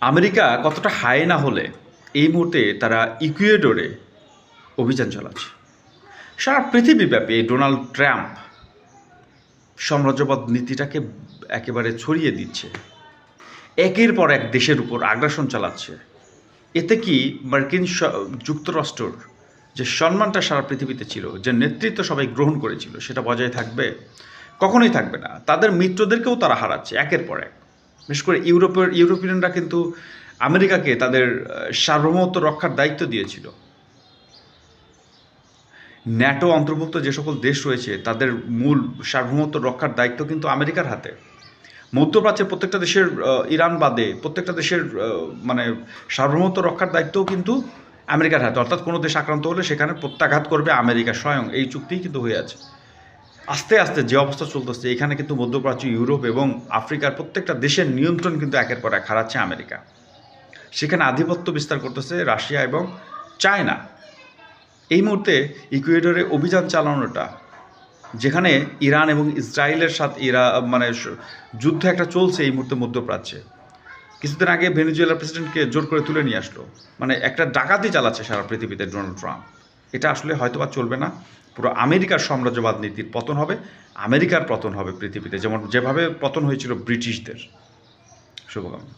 America কতটা হায় না হলে এই মুহূর্তে তারা ইকুয়েডরে অভিযান চালাচ্ছে। সারা পৃথিবীব্যাপী এই ডোনাল্ড ট্রাম্প সাম্রাজ্যবাদ নীতিটাকে একেবারে ছড়িয়ে দিচ্ছে, একের পর এক দেশের উপর আগ্রাসন চালাচ্ছে। এতে কি মার্কিন যুক্তরাষ্ট্রর যে সম্মানটা সারা পৃথিবীতে ছিল, যে নেতৃত্ব সবাই গ্রহণ করেছিল, সেটা বজায় থাকবে? কখনোই থাকবে না। তাদের মিত্রদেরকেও তারা হারাচ্ছে একের পর এক। বিশেষ করে ইউরোপিয়ানরা কিন্তু আমেরিকাকে তাদের সার্বভৌমত্ব রক্ষার দায়িত্ব দিয়েছিল। ন্যাটো অন্তর্ভুক্ত যে সকল দেশ রয়েছে তাদের মূল সার্বভৌমত্ব রক্ষার দায়িত্ব কিন্তু আমেরিকার হাতে। মধ্যপ্রাচ্যের প্রত্যেকটা দেশের, ইরান বাদে প্রত্যেকটা দেশের মানে সার্বভৌমত্ব রক্ষার দায়িত্বও কিন্তু আমেরিকার হাতে। অর্থাৎ কোনো দেশ আক্রান্ত হলে সেখানে প্রত্যাঘাত করবে আমেরিকা স্বয়ং। এই চুক্তিই কিন্তু হয়ে আছে। আস্তে আস্তে যে অবস্থা চলতেছে, এখানে কিন্তু মধ্যপ্রাচ্য, ইউরোপ এবং আফ্রিকার প্রত্যেকটা দেশের নিয়ন্ত্রণ কিন্তু একের পর এক হারাচ্ছে আমেরিকা। সেখানে আধিপত্য বিস্তার করতেছে রাশিয়া এবং চায়না। এই মুহূর্তে ইকুয়েডরে অভিযান চালানোটা, যেখানে ইরান এবং ইসরায়েলের সাথে মানে যুদ্ধ একটা চলছে এই মুহূর্তে মধ্যপ্রাচ্যে। কিছুদিন আগে ভেনেজুয়েলার প্রেসিডেন্টকে জোর করে তুলে নিয়ে আসলো। মানে একটা ডাকাতি চালাচ্ছে সারা পৃথিবীতে ডোনাল্ড ট্রাম্প। এটা আসলে হয়তোবা চলবে না। পুরো আমেরিকার সাম্রাজ্যবাদ নীতির পতন হবে, আমেরিকার পতন হবে পৃথিবীতে, যেভাবে পতন হয়েছিল ব্রিটিশদের। শুভকামনা।